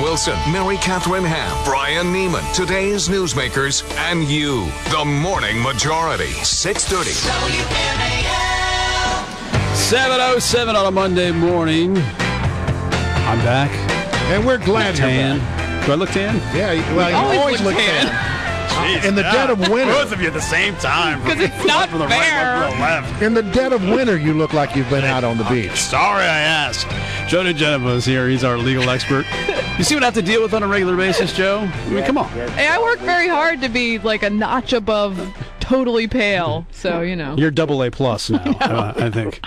Wilson, Mary Catherine Ham, Brian Neiman, today's newsmakers, and you. The Morning Majority, 6:30. WMAL. 7:07 on a Monday morning. I'm back. And we're glad you're Tan. back. Do I look tan? Yeah, well, you always look tan. Jeez, In the dead of winter. Both of you at the same time. Because it's not from the fair. right, one from the left. In the dead of winter, you look like you've been out on the beach. Sorry I asked. Joe DiGenova is here. He's our legal expert. You see what I have to deal with on a regular basis, Joe? I mean, come on. Hey, I work very hard to be like a notch above totally pale, so, you know. You're AA plus now, I think.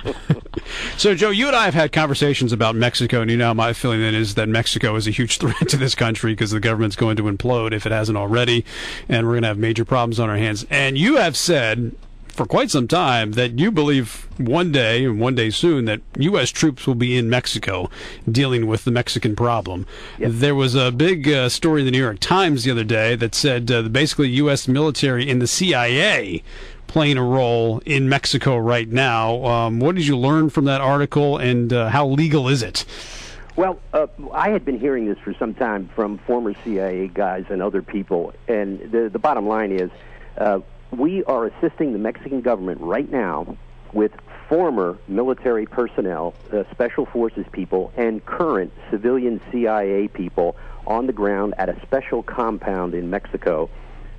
So, Joe, you and I have had conversations about Mexico, and you know my feeling then is that Mexico is a huge threat to this country because the government's going to implode if it hasn't already, and we're going to have major problems on our hands. And you have said for quite some time that you believe one day, and one day soon, that U.S. troops will be in Mexico dealing with the Mexican problem. Yep. There was a big story in the New York Times the other day that said basically U.S. military and the CIA playing a role in Mexico right now. What did you learn from that article, and how legal is it? Well, I had been hearing this for some time from former CIA guys and other people, and the bottom line is we are assisting the Mexican government right now with former military personnel, special forces people, and current civilian CIA people on the ground at a special compound in Mexico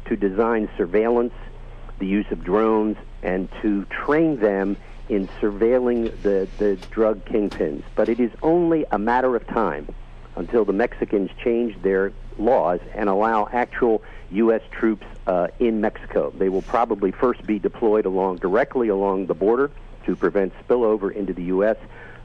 to design surveillance, the use of drones, and to train them in surveilling the drug kingpins. But it is only a matter of time until the Mexicans change their laws and allow actual U.S. troops in Mexico. They will probably first be deployed directly along the border to prevent spillover into the U.S.,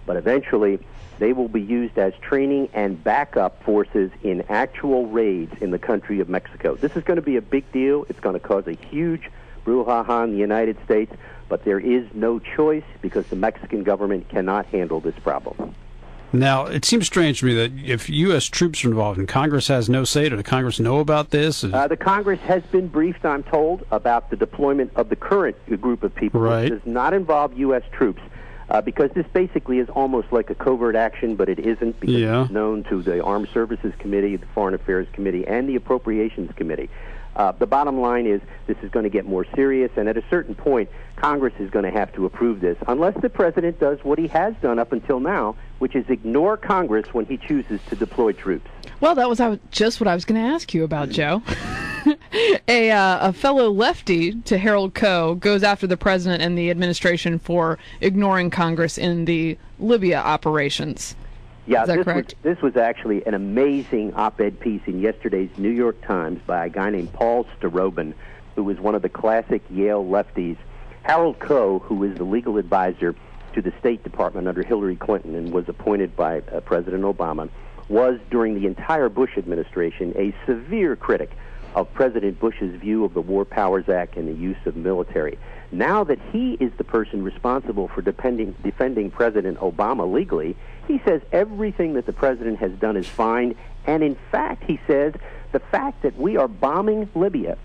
but eventually they will be used as training and backup forces in actual raids in the country of Mexico. This is going to be a big deal. It's going to cause a huge brouhaha in the United States, but there is no choice because the Mexican government cannot handle this problem. Now, it seems strange to me that if U.S. troops are involved and Congress has no say, does the Congress know about this? The Congress has been briefed, I'm told, about the deployment of the current group of people. Right. Which does not involve U.S. troops, because this basically is almost like a covert action, but it isn't, because it's known to the Armed Services Committee, the Foreign Affairs Committee, and the Appropriations Committee. The bottom line is this is going to get more serious, and at a certain point, Congress is going to have to approve this, unless the President does what he has done up until now, which is ignore Congress when he chooses to deploy troops. Well, that was just what I was going to ask you about, Joe. A fellow lefty to Harold Coe goes after the President and the administration for ignoring Congress in the Libya operations. Yeah, is that correct? This was actually an amazing op-ed piece in yesterday's New York Times by a guy named Paul Starobin, who was one of the classic Yale lefties. Harold Coe, who is the legal advisor to the State Department under Hillary Clinton and was appointed by President Obama, was, during the entire Bush administration, a severe critic of President Bush's view of the War Powers Act and the use of military. Now that he is the person responsible for defending President Obama legally, he says everything that the president has done is fine, and in fact, he says, the fact that we are bombing Libya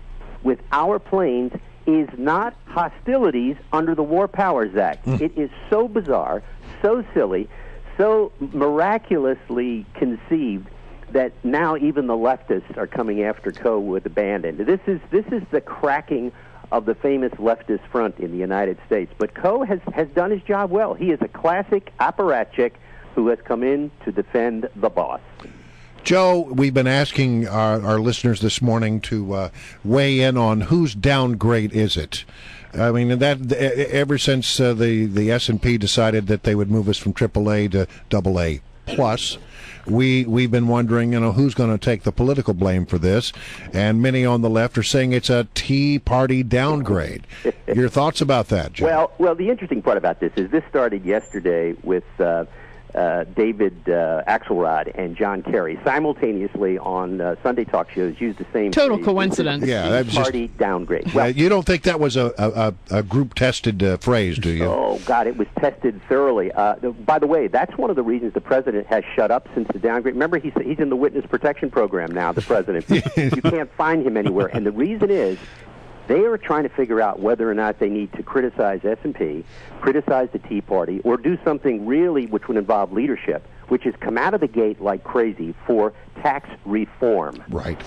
with our planes is not hostilities under the War Powers Act. It is so bizarre, so silly, so miraculously conceived that now even the leftists are coming after Coe with abandon. This is the cracking of the famous leftist front in the United States. But Coe has done his job well. He is a classic apparatchik who has come in to defend the boss. Joe, we've been asking our listeners this morning to weigh in on whose downgrade is it. I mean, that ever since the S&P decided that they would move us from AAA to AA plus, we've been wondering, who's going to take the political blame for this, and many on the left are saying it's a Tea Party downgrade. Your thoughts about that, Joe? Well, the interesting part about this is this started yesterday with David Axelrod and John Kerry simultaneously on Sunday talk shows used the same total phrase. Coincidence. Yeah, that was Party downgrade. Well, you don't think that was a group-tested phrase, do you? Oh, God, it was tested thoroughly. By the way, that's one of the reasons the president has shut up since the downgrade. Remember, he's in the witness protection program now, the president. You can't find him anywhere. And the reason is they are trying to figure out whether or not they need to criticize S&P, criticize the Tea Party, or do something really which would involve leadership, which is come out of the gate like crazy for tax reform. Right.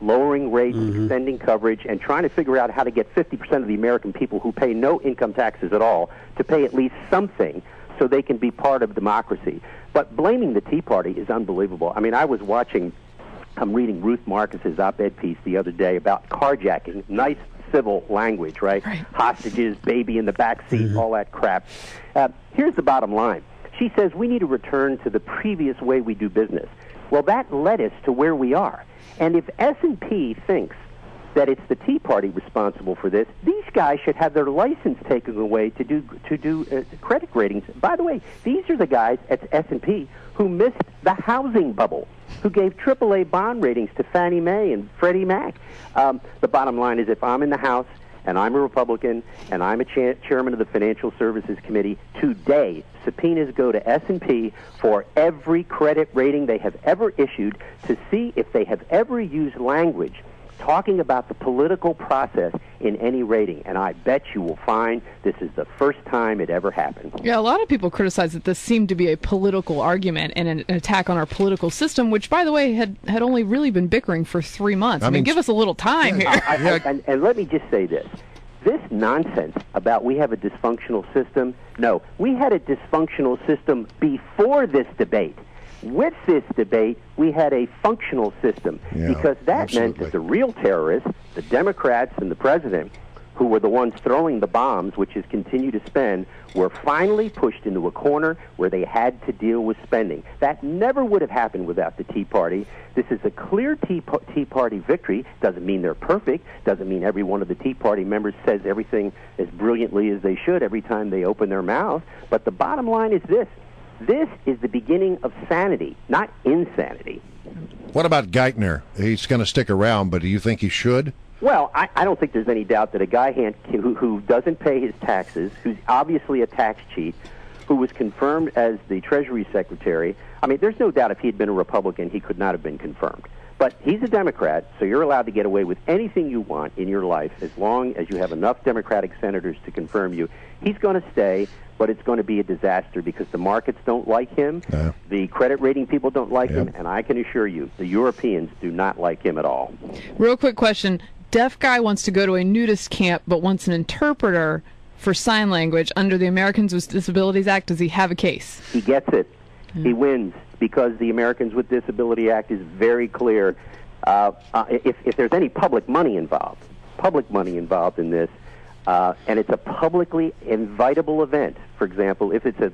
Lowering rates, extending coverage, and trying to figure out how to get 50% of the American people who pay no income taxes at all to pay at least something so they can be part of democracy. But blaming the Tea Party is unbelievable. I mean, I'm reading Ruth Marcus's op-ed piece the other day about carjacking. Nice civil language, right? Hostages, baby in the back seat, all that crap. Here's the bottom line. She says we need to return to the previous way we do business. Well, that led us to where we are. And if S&P thinks that it's the Tea Party responsible for this, these guys should have their license taken away to do credit ratings. By the way, these are the guys at S&P who missed the housing bubble, who gave AAA bond ratings to Fannie Mae and Freddie Mac. The bottom line is, if I'm in the House and I'm a Republican and I'm a chairman of the Financial Services Committee, today subpoenas go to S&P for every credit rating they have ever issued to see if they have ever used language talking about the political process in any rating. And I bet you will find this is the first time it ever happened. Yeah, a lot of people criticize that this seemed to be a political argument and an attack on our political system, which, by the way, had only really been bickering for 3 months. I mean, give us a little time here. And let me just say this. This nonsense about we have a dysfunctional system, no, we had a dysfunctional system before this debate. With this debate, we had a functional system, because that meant that the real terrorists, the Democrats and the president, who were the ones throwing the bombs, which has continued to spend, were finally pushed into a corner where they had to deal with spending. That never would have happened without the Tea Party. This is a clear Tea Party victory. Doesn't mean they're perfect. Doesn't mean every one of the Tea Party members says everything as brilliantly as they should every time they open their mouth. But the bottom line is this. This is the beginning of sanity, not insanity. What about Geithner? He's going to stick around, but do you think he should? Well, I don't think there's any doubt that a guy who doesn't pay his taxes, who's obviously a tax cheat, who was confirmed as the Treasury Secretary, I mean, there's no doubt if he had been a Republican, he could not have been confirmed. But he's a Democrat, so you're allowed to get away with anything you want in your life as long as you have enough Democratic senators to confirm you. He's going to stay, but it's going to be a disaster because the markets don't like him, the credit rating people don't like him, and I can assure you, the Europeans do not like him at all. Real quick question. Deaf guy wants to go to a nudist camp but wants an interpreter for sign language under the Americans with Disabilities Act. Does he have a case? He gets it. He wins because the Americans with Disability Act is very clear. If there's any public money involved in this, and it's a publicly invitable event. For example, if it's a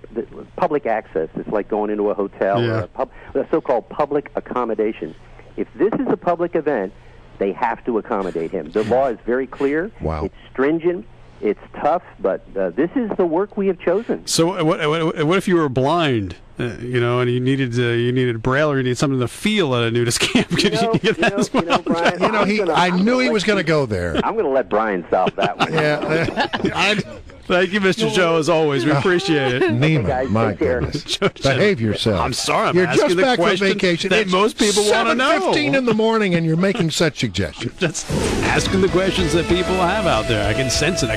public access, it's like going into a hotel or a so-called public accommodation. If this is a public event, they have to accommodate him. The law is very clear. Wow. It's stringent. It's tough, but this is the work we have chosen. So what if you were blind, and you needed Braille or you needed something to feel at a nudist camp? Could you get that as well? Brian, I knew he was going to go there. I'm going to let Brian solve that one. Thank you, Mr. Joe, as always. We appreciate it. Neiman, guys, my take care. goodness. Behave yourself. I'm sorry. You're asking just the back from question vacation. that most people want to know. 7:15 in the morning, and you're making such suggestions. Just asking the questions that people have out there. I can sense it.